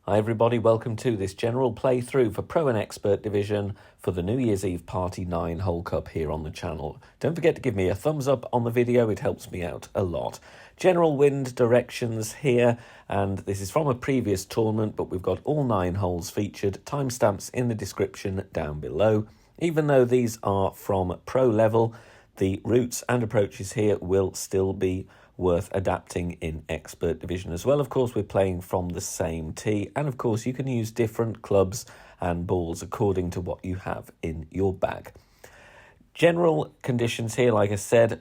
Hi everybody, welcome to this general playthrough for Pro and Expert Division for the New Year's Eve Party 9 Hole Cup here on the channel. Don't forget to give me a thumbs up on the video, it helps me out a lot. General wind directions here, and this is from a previous tournament, but we've got all 9 holes featured, timestamps in the description down below. Even though these are from Pro level, the routes and approaches here will still be worth adapting in Expert Division as well. Of course, we're playing from the same tee, and of course you can use different clubs and balls according to what you have in your bag. General conditions here, like I said,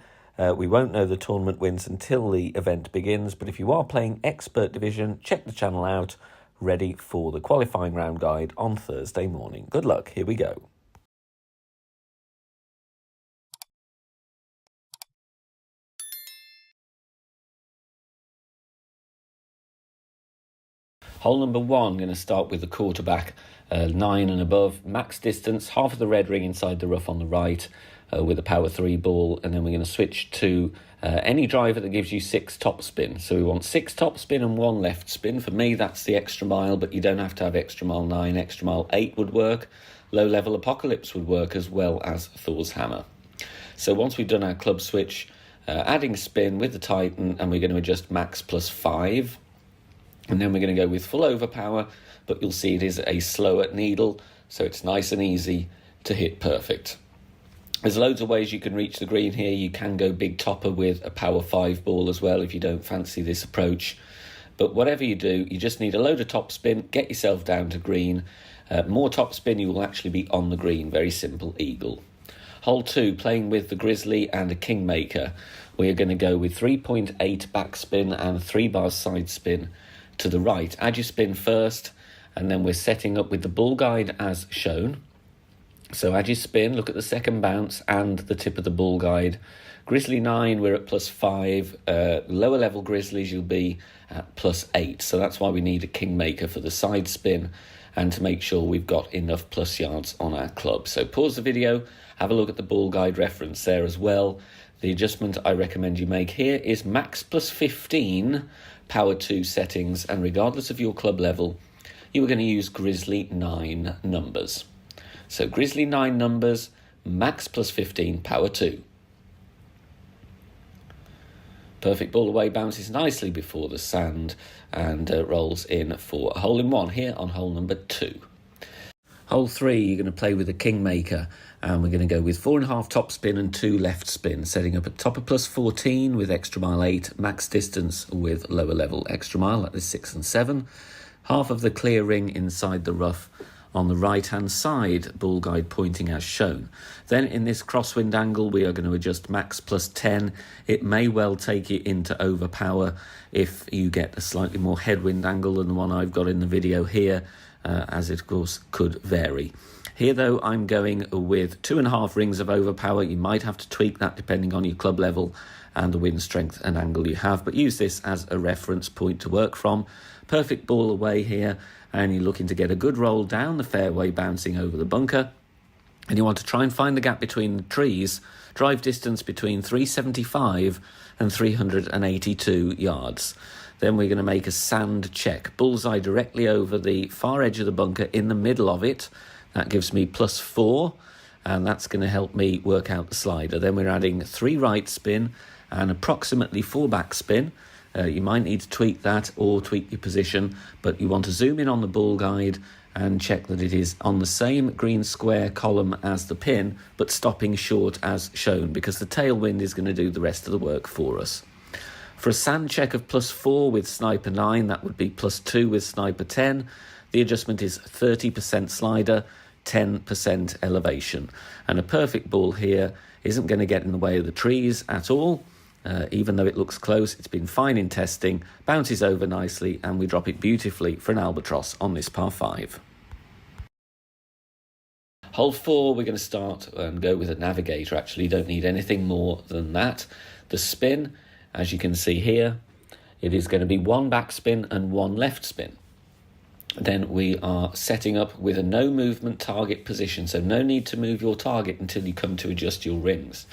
we won't know the tournament wins until the event begins, but if you are playing Expert Division, check the channel out, ready for the qualifying round guide on Thursday morning. Good luck, here we go. Hole number 1, I'm going to start with the quarterback, 9 and above, max distance, half of the red ring inside the rough on the right with a power 3 ball, and then we're going to switch to any driver that gives you 6 top spin. So we want 6 top spin and 1 left spin. For me, that's the extra mile, but you don't have to have extra mile 9. Extra mile 8 would work. Low level Apocalypse would work, as well as Thor's Hammer. So once we've done our club switch, adding spin with the Titan, and we're going to adjust max plus 5. And then we're going to go with full overpower, but you'll see it is a slower needle, so it's nice and easy to hit perfect. There's loads of ways you can reach the green here. You can go big topper with a power 5 ball as well if you don't fancy this approach. But whatever you do, you just need a load of top spin, get yourself down to green. More top spin, you will actually be on the green. Very simple eagle. Hole 2, playing with the Grizzly and a Kingmaker. We are going to go with 3.8 backspin and 3 bars side spin to the right. Add your spin first, and then we're setting up with the bull guide as shown. So add your spin, look at the second bounce and the tip of the bull guide. Grizzly 9, we're at plus 5. Lower level Grizzlies, you'll be at plus 8. So that's why we need a Kingmaker for the side spin and to make sure we've got enough plus yards on our club. So pause the video, have a look at the bull guide reference there as well. The adjustment I recommend you make here is max plus 15 power 2 settings, and regardless of your club level, you are going to use Grizzly 9 numbers. So Grizzly 9 numbers, max plus 15 power 2. Perfect ball away, bounces nicely before the sand and rolls in for a hole in 1 here on hole number 2. Hole 3, you're going to play with a Kingmaker, and we're going to go with 4.5 top spin and 2 left spin, setting up at topper plus 14 with extra mile 8, max distance with lower level extra mile, that is 6 and 7. Half of the clear ring inside the rough on the right-hand side, bull guide pointing as shown. Then in this crosswind angle, we are going to adjust max plus 10. It may well take you into overpower if you get a slightly more headwind angle than the one I've got in the video here, as it of course could vary. Here though, I'm going with 2.5 rings of overpower. You might have to tweak that depending on your club level and the wind strength and angle you have, but use this as a reference point to work from. Perfect ball away here, and you're looking to get a good roll down the fairway, bouncing over the bunker, and you want to try and find the gap between the trees. Drive distance between 375 and 382 yards. Then we're going to make a sand check. Bullseye directly over the far edge of the bunker in the middle of it. That gives me plus 4, and that's going to help me work out the slider. Then we're adding 3 right spin and approximately 4 back spin. You might need to tweak that or tweak your position, but you want to zoom in on the bull guide and check that it is on the same green square column as the pin, but stopping short as shown, because the tailwind is going to do the rest of the work for us. For a sand check of plus 4 with Sniper 9, that would be plus 2 with Sniper 10. The adjustment is 30% slider, 10% elevation. And a perfect ball here isn't going to get in the way of the trees at all. Even though it looks close, it's been fine in testing, bounces over nicely, and we drop it beautifully for an albatross on this par 5. Hole 4, we're going to start and go with a navigator. Actually, you don't need anything more than that. The spin, as you can see here, it is going to be 1 back spin and 1 left spin. Then we are setting up with a no movement target position, so no need to move your target until you come to adjust your rings.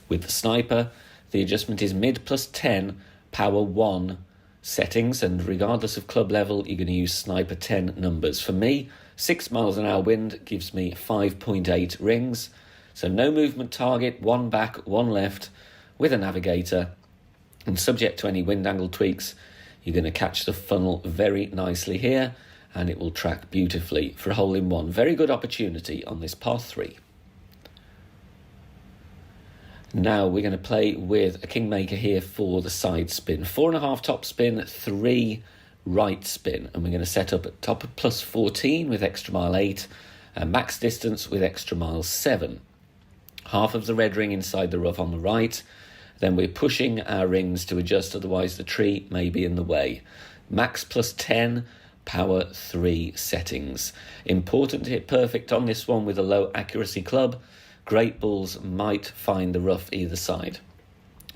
With the Sniper, the adjustment is mid plus 10, power 1 settings, and regardless of club level, you're going to use Sniper 10 numbers. For me, 6 miles an hour wind gives me 5.8 rings. So no movement target, 1 back, 1 left, with a navigator. And subject to any wind angle tweaks, you're going to catch the funnel very nicely here, and it will track beautifully for a hole-in-one. Very good opportunity on this par 3. Now we're going to play with a Kingmaker here for the side spin. 4.5 top spin, 3 right spin. And we're going to set up at top of plus 14 with extra mile 8, and max distance with extra mile 7. Half of the red ring inside the rough on the right. Then we're pushing our rings to adjust, otherwise the tree may be in the way. Max plus 10, power 3 settings. Important to hit perfect on this one with a low accuracy club. Great balls might find the rough either side.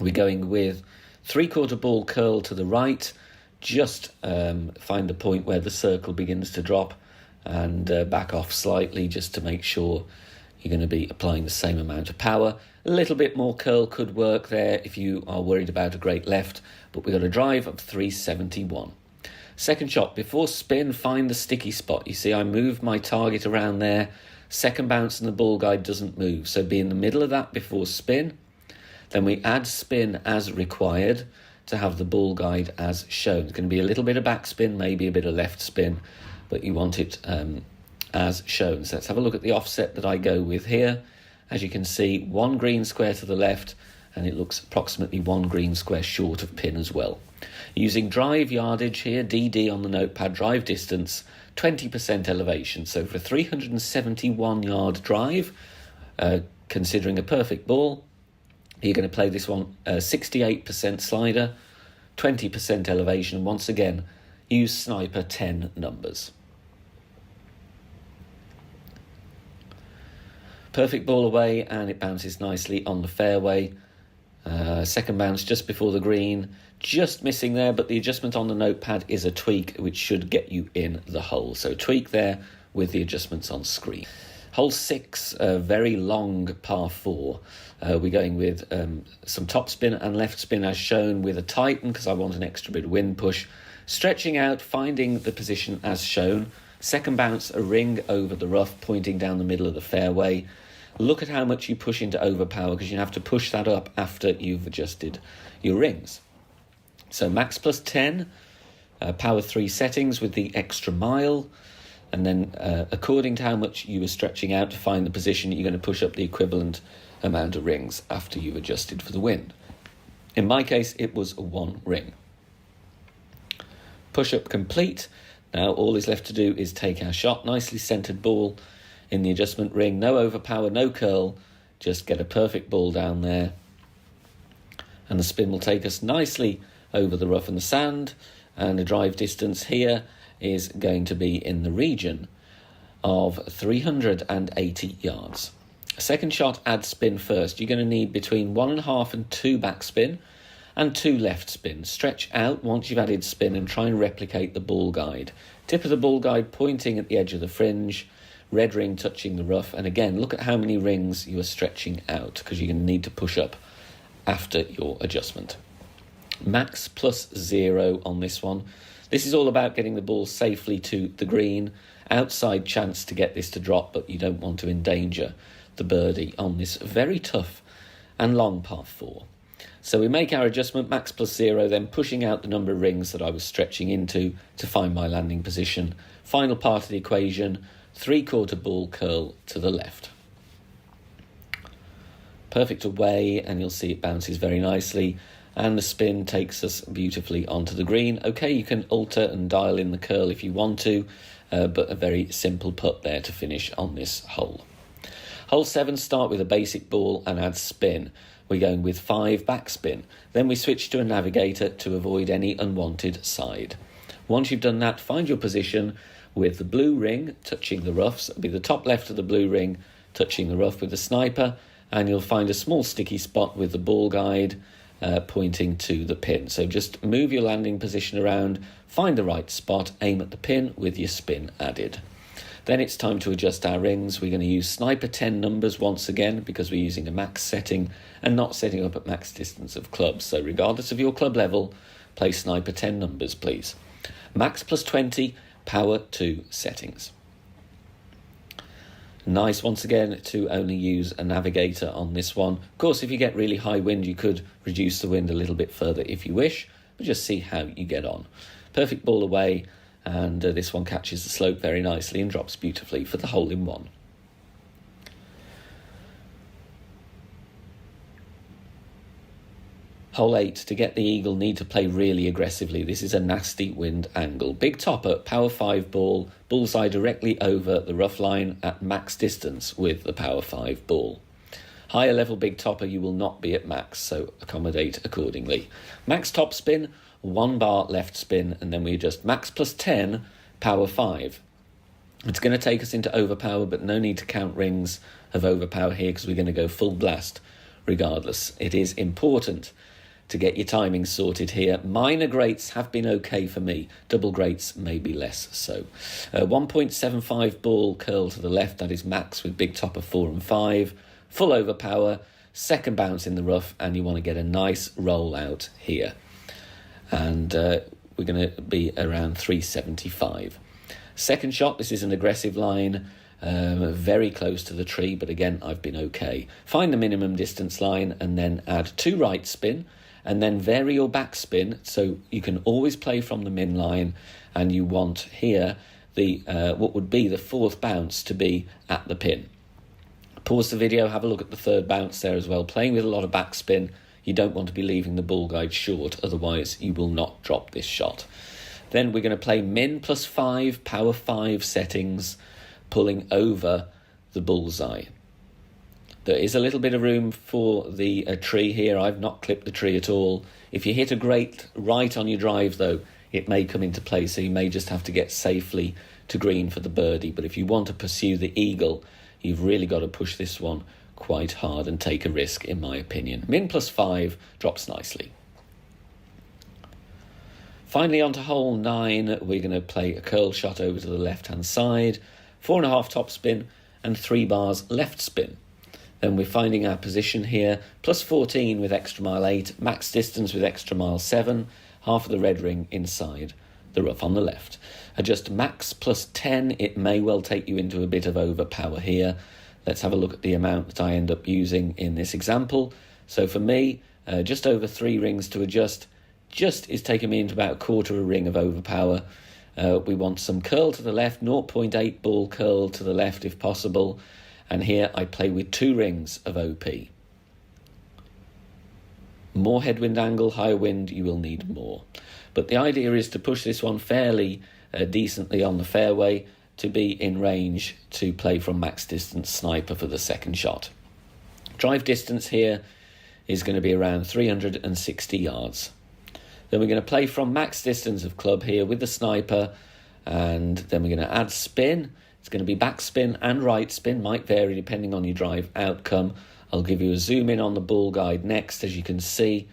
We're going with 3/4 ball curl to the right. Just find the point where the circle begins to drop and back off slightly just to make sure you're going to be applying the same amount of power. A little bit more curl could work there if you are worried about a great left, but we've got a drive of 371. Second shot, before spin, find the sticky spot. You see I moved my target around there. Second bounce and the ball guide doesn't move, so be in the middle of that before spin. Then we add spin as required to have the ball guide as shown. It's going to be a little bit of backspin, maybe a bit of left spin, but you want it as shown. So let's have a look at the offset that I go with here. As you can see, 1 green square to the left, and it looks approximately 1 green square short of pin as well. Using drive yardage here, DD on the notepad, drive distance, 20% elevation. So for a 371 yard drive, considering a perfect ball, you're going to play this one 68% slider, 20% elevation. Once again, use Sniper 10 numbers. Perfect ball away, and it bounces nicely on the fairway. Second bounce just before the green, just missing there, but the adjustment on the notepad is a tweak which should get you in the hole. So tweak there with the adjustments on screen. Hole 6, a very long par 4. We're going with some top spin and left spin as shown with a tighten because I want an extra bit of wind push. Stretching out, finding the position as shown. Second bounce, a ring over the rough, pointing down the middle of the fairway. Look at how much you push into overpower because you have to push that up after you've adjusted your rings. So max plus 10, power 3 settings with the extra mile. And then according to how much you were stretching out to find the position, you're going to push up the equivalent amount of rings after you've adjusted for the wind. In my case, it was 1 ring. Push up complete. Now all is left to do is take our shot. Nicely centered ball in the adjustment ring. No overpower, no curl. Just get a perfect ball down there. And the spin will take us nicely over the rough and the sand. And the drive distance here is going to be in the region of 380 yards. Second shot, add spin first. You're going to need between 1.5 and 2 backspin and 2 left spin. Stretch out once you've added spin and try and replicate the ball guide. Tip of the ball guide pointing at the edge of the fringe, red ring touching the rough, and again look at how many rings you are stretching out because you're going to need to push up after your adjustment. Max plus 0 on this one. This is all about getting the ball safely to the green. Outside chance to get this to drop, but you don't want to endanger the birdie on this very tough and long par 4. So we make our adjustment, max plus 0, then pushing out the number of rings that I was stretching into to find my landing position. Final part of the equation, 3/4 ball curl to the left. Perfect away, and you'll see it bounces very nicely, and the spin takes us beautifully onto the green. Okay, you can alter and dial in the curl if you want to, but a very simple putt there to finish on this hole. Hole 7, start with a basic ball and add spin. We're going with 5 backspin. Then we switch to a navigator to avoid any unwanted side. Once you've done that, find your position with the blue ring touching the roughs. It'll be the top left of the blue ring touching the rough with the sniper, and you'll find a small sticky spot with the ball guide pointing to the pin. So just move your landing position around, find the right spot, aim at the pin with your spin added. Then it's time to adjust our rings. We're going to use Sniper 10 numbers once again because we're using a max setting and not setting up at max distance of clubs. So regardless of your club level, play sniper 10 numbers, please. Max plus 20, power 2 settings. Nice once again to only use a navigator on this one. Of course, if you get really high wind, you could reduce the wind a little bit further if you wish, but just see how you get on. Perfect ball away, and this one catches the slope very nicely and drops beautifully for the hole-in-one. Hole 8, to get the eagle, need to play really aggressively. This is a nasty wind angle. Big topper, power 5 ball, bullseye directly over the rough line at max distance with the power 5 ball. Higher level big topper, you will not be at max, so accommodate accordingly. Max top spin, 1 bar left spin, and then we adjust max plus 10, power 5. It's going to take us into overpower, but no need to count rings of overpower here because we're going to go full blast regardless. It is important to get your timing sorted here. Minor greats have been okay for me. Double greats maybe less so. 1.75 ball curl to the left, that is max with big topper 4 and 5. Full overpower, second bounce in the rough, and you want to get a nice roll out here. And we're going to be around 375. Second shot, this is an aggressive line, very close to the tree, but again, I've been okay. Find the minimum distance line and then add 2 right spin, and then vary your backspin, so you can always play from the min line, and you want here the what would be the 4th bounce to be at the pin. Pause the video, have a look at the 3rd bounce there as well. Playing with a lot of backspin, you don't want to be leaving the ball guide short, otherwise you will not drop this shot. Then we're going to play min plus 5, power 5 settings, pulling over the bullseye. There is a little bit of room for the tree here. I've not clipped the tree at all. If you hit a great right on your drive, though, it may come into play, so you may just have to get safely to green for the birdie. But if you want to pursue the eagle, you've really got to push this one quite hard and take a risk, in my opinion. Min plus 5 drops nicely. Finally, on to hole 9, we're going to play a curl shot over to the left-hand side, 4.5 top spin and 3 bars left spin. Then we're finding our position here, plus 14 with extra mile 8, max distance with extra mile 7, half of the red ring inside the rough on the left. Adjust max plus 10, it may well take you into a bit of overpower here. Let's have a look at the amount that I end up using in this example. So for me, just over 3 rings to adjust, just is taking me into about 1/4 a ring of overpower. We want some curl to the left, 0.8 ball curl to the left if possible. And here I play with 2 rings of OP. More headwind angle, higher wind, you will need more. But the idea is to push this one fairly decently on the fairway to be in range to play from max distance sniper for the second shot. Drive distance here is going to be around 360 yards. Then we're going to play from max distance of club here with the sniper, and then we're going to add spin. It's going to be back spin and right spin, might vary depending on your drive outcome. I'll give you a zoom in on the ball guide next. As you can see,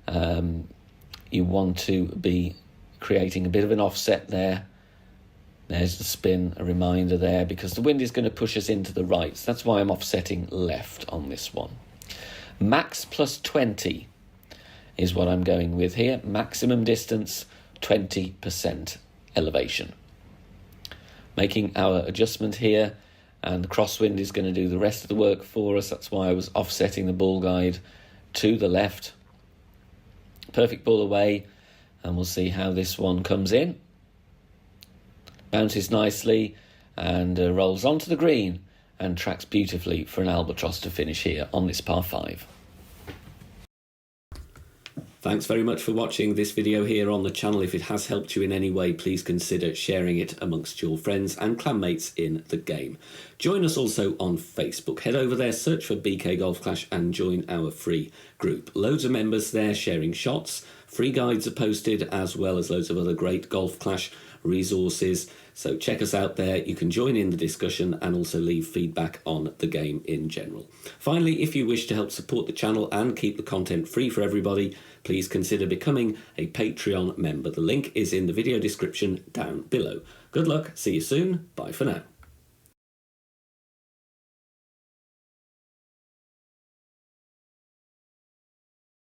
you want to be creating a bit of an offset there. There's the spin, a reminder there, because the wind is going to push us into the right. So that's why I'm offsetting left on this one. Max plus 20 is what I'm going with here. Maximum distance, 20% elevation. Making our adjustment here, and the crosswind is going to do the rest of the work for us. That's why I was offsetting the ball guide to the left. Perfect ball away, and we'll see how this one comes in. Bounces nicely and rolls onto the green and tracks beautifully for an albatross to finish here on this par 5. Thanks very much for watching this video here on the channel. If it has helped you in any way, please consider sharing it amongst your friends and clanmates in the game. Join us also on Facebook. Head over there, search for BK Golf Clash and join our free group. Loads of members there sharing shots. Free guides are posted, as well as loads of other great Golf Clash resources. So check us out there. You can join in the discussion and also leave feedback on the game in general. Finally, if you wish to help support the channel and keep the content free for everybody, please consider becoming a Patreon member. The link is in the video description down below. Good luck, see you soon, bye for now.